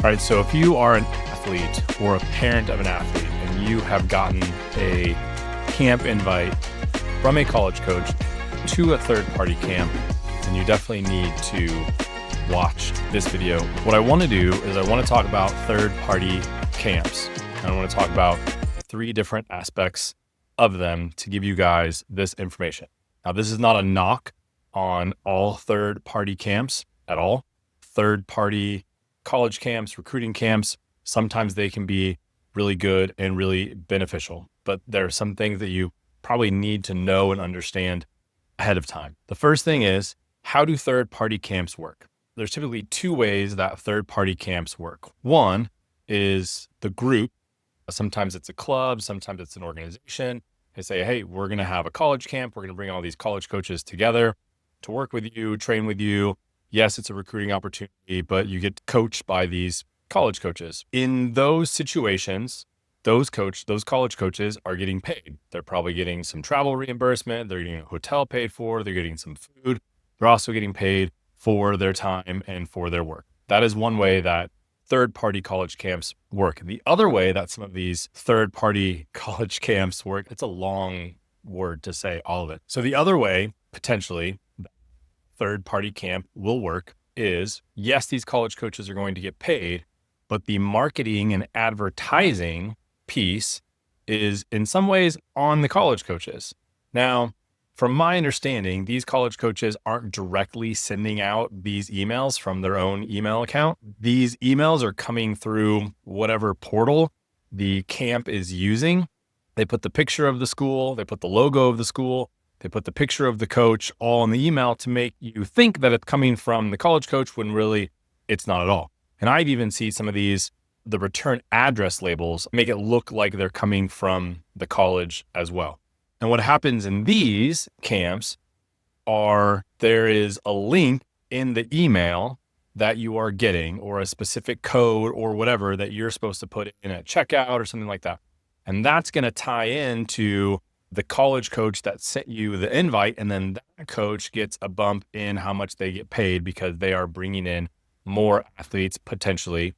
All right, so if you are an athlete or a parent of an athlete and you have gotten a camp invite from a college coach to a third-party camp, then you definitely need to watch this video. What I want to do is I want to talk about third-party camps. And I want to talk about 3 different aspects of them to give you guys this information. Now, this is not a knock on all third-party camps at all. Third-party college camps, recruiting camps, sometimes they can be really good and really beneficial, but there are some things that you probably need to know and understand ahead of time. The first thing is, how do third-party camps work? There's typically 2 ways that third-party camps work. One is the group. Sometimes it's a club, sometimes it's an organization. They say, hey, we're going to have a college camp. We're going to bring all these college coaches together to work with you, train with you. Yes, it's a recruiting opportunity, but you get coached by these college coaches. In those situations, those college coaches are getting paid. They're probably getting some travel reimbursement. They're getting a hotel paid for. They're getting some food. They're also getting paid for their time and for their work. That is one way that third-party college camps work. The other way that some of these third-party college camps work, it's a long word to say all of it. So the other way, potentially, third-party camp will work is, yes, these college coaches are going to get paid, but the marketing and advertising piece is in some ways on the college coaches. Now, from my understanding, these college coaches aren't directly sending out these emails from their own email account. These emails are coming through whatever portal the camp is using. They put the picture of the school, they put the logo of the school, they put the picture of the coach all in the email to make you think that it's coming from the college coach when really it's not at all. And I've even seen some of these, the return address labels make it look like they're coming from the college as well. And what happens in these camps are there is a link in the email that you are getting, or a specific code or whatever that you're supposed to put in at checkout or something like that. And that's going to tie into the college coach that sent you the invite. And then that coach gets a bump in how much they get paid because they are bringing in more athletes potentially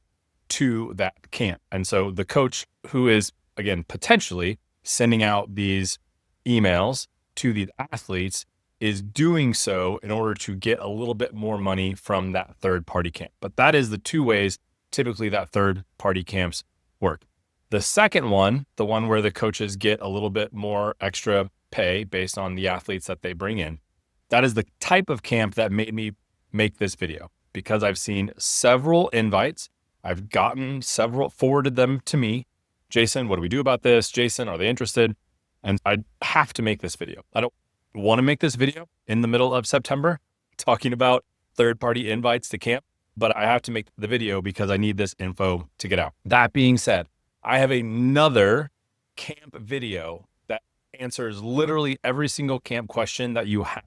to that camp. And so the coach who is, again, potentially sending out these emails to the athletes is doing so in order to get a little bit more money from that third party camp. But that is the 2 ways typically that third party camps work. The second one, the one where the coaches get a little bit more extra pay based on the athletes that they bring in, that is the type of camp that made me make this video, because I've seen several invites. I've gotten several, forwarded them to me. Jason, what do we do about this? Jason, are they interested? And I have to make this video. I don't want to make this video in the middle of September talking about third-party invites to camp, but I have to make the video because I need this info to get out. That being said, I have another camp video that answers literally every single camp question that you have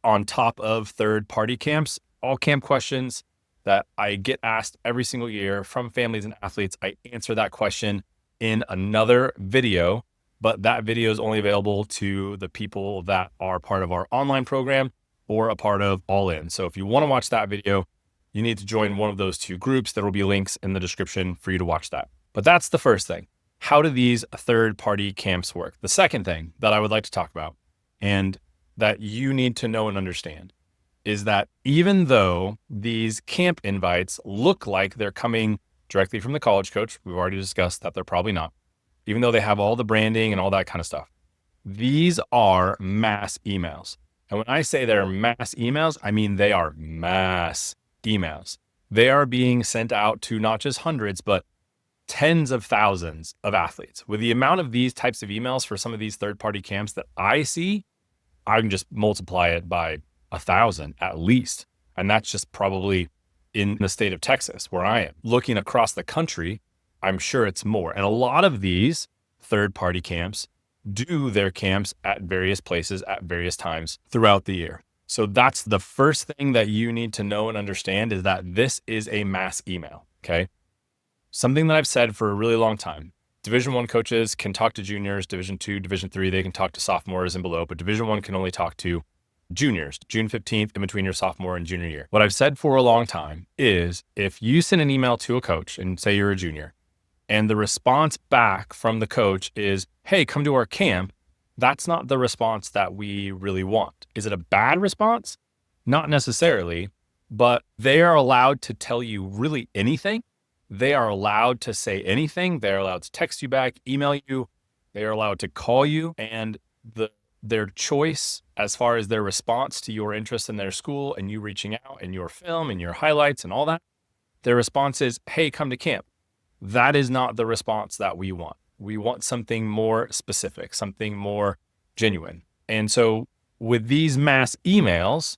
on top of third-party camps. All camp questions that I get asked every single year from families and athletes, I answer that question in another video. But that video is only available to the people that are part of our online program or a part of All In. So if you want to watch that video, you need to join one of those 2 groups. There will be links in the description for you to watch that. But that's the first thing. How do these third-party camps work? The second thing that I would like to talk about, and that you need to know and understand, is that even though these camp invites look like they're coming directly from the college coach, we've already discussed that they're probably not, even though they have all the branding and all that kind of stuff, these are mass emails. And when I say they're mass emails, I mean they are mass emails. They are being sent out to not just hundreds, but tens of thousands of athletes. With the amount of these types of emails for some of these third-party camps that I see, I can just multiply it by 1,000 at least. And that's just probably in the state of Texas where I am. Looking across the country, I'm sure it's more. And a lot of these third-party camps do their camps at various places at various times throughout the year. So that's the first thing that you need to know and understand, is that this is a mass email, okay? Something that I've said for a really long time. Division I coaches can talk to juniors, Division II, Division III, they can talk to sophomores and below, but Division I can only talk to juniors, June 15th, in between your sophomore and junior year. What I've said for a long time is if you send an email to a coach and say you're a junior, and the response back from the coach is, hey, come to our camp, that's not the response that we really want. Is it a bad response? Not necessarily, but they are allowed to tell you really anything. They are allowed to say anything. They're allowed to text you back, email you. They are allowed to call you, and their choice as far as their response to your interest in their school and you reaching out and your film and your highlights and all that, their response is, hey, come to camp. That is not the response that we want. We want something more specific, something more genuine. And so with these mass emails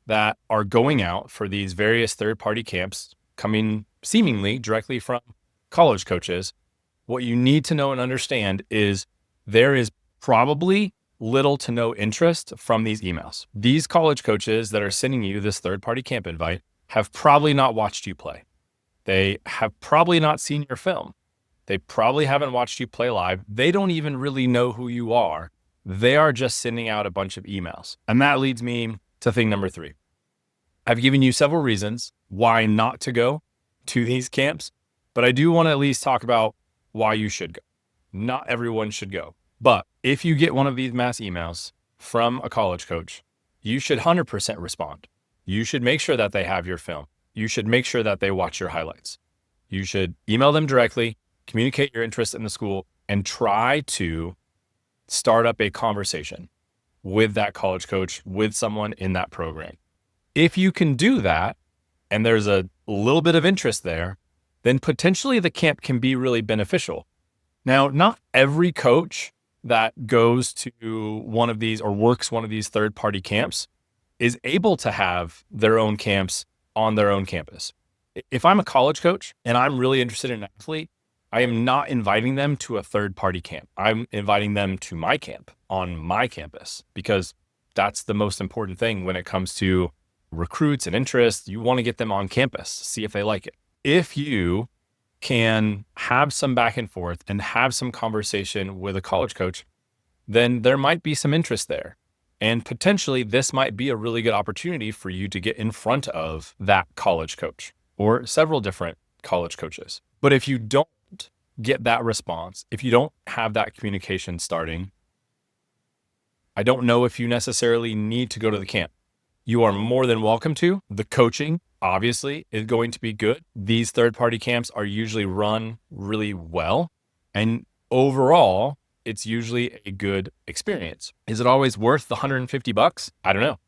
that are going out for these various third-party camps coming seemingly directly from college coaches, what you need to know and understand is there is probably little to no interest from these emails. These college coaches that are sending you this third-party camp invite have probably not watched you play. They have probably not seen your film. They probably haven't watched you play live. They don't even really know who you are. They are just sending out a bunch of emails. And that leads me to thing number 3. I've given you several reasons why not to go to these camps, but I do want to at least talk about why you should go. Not everyone should go. But if you get one of these mass emails from a college coach, you should 100% respond. You should make sure that they have your film. You should make sure that they watch your highlights. You should email them directly, communicate your interest in the school, and try to start up a conversation with that college coach, with someone in that program. If you can do that, and there's a little bit of interest there, then potentially the camp can be really beneficial. Now, not every coach that goes to one of these or works one of these third-party camps is able to have their own camps on their own campus. If I'm a college coach and I'm really interested in an athlete, I am not inviting them to a third-party camp. I'm inviting them to my camp on my campus because that's the most important thing when it comes to recruits and interests. You want to get them on campus, see if they like it. If you can have some back and forth and have some conversation with a college coach, then there might be some interest there. And potentially this might be a really good opportunity for you to get in front of that college coach or several different college coaches. But if you don't get that response, if you don't have that communication starting, I don't know if you necessarily need to go to the camp. You are more than welcome to. The coaching, obviously, is going to be good. These third-party camps are usually run really well. And overall, it's usually a good experience. Is it always worth the $150? I don't know.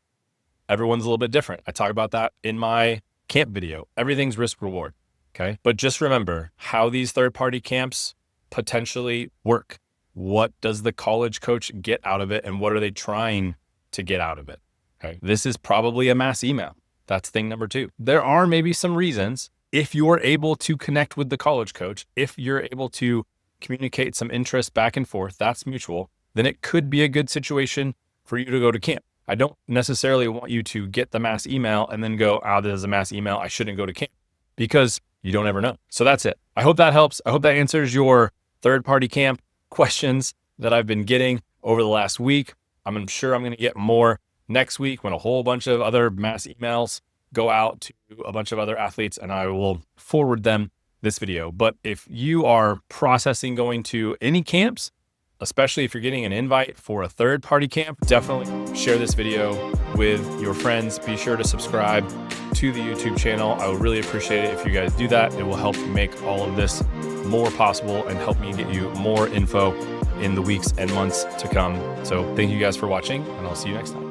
Everyone's a little bit different. I talk about that in my camp video. Everything's risk reward. Okay. But just remember how these third-party camps potentially work. What does the college coach get out of it? And what are they trying to get out of it? Okay. This is probably a mass email. That's thing number 2. There are maybe some reasons if you're able to connect with the college coach, if you're able to communicate some interest back and forth, that's mutual, then it could be a good situation for you to go to camp. I don't necessarily want you to get the mass email and then go, this is a mass email, I shouldn't go to camp, because you don't ever know. So that's it. I hope that helps. I hope that answers your third-party camp questions that I've been getting over the last week. I'm sure I'm going to get more next week when a whole bunch of other mass emails go out to a bunch of other athletes, and I will forward them this video. But if you are processing going to any camps, especially if you're getting an invite for a third-party camp, definitely share this video with your friends. Be sure to subscribe to the YouTube channel. I would really appreciate it if you guys do that. It will help make all of this more possible and help me get you more info in the weeks and months to come. So thank you guys for watching, and I'll see you next time.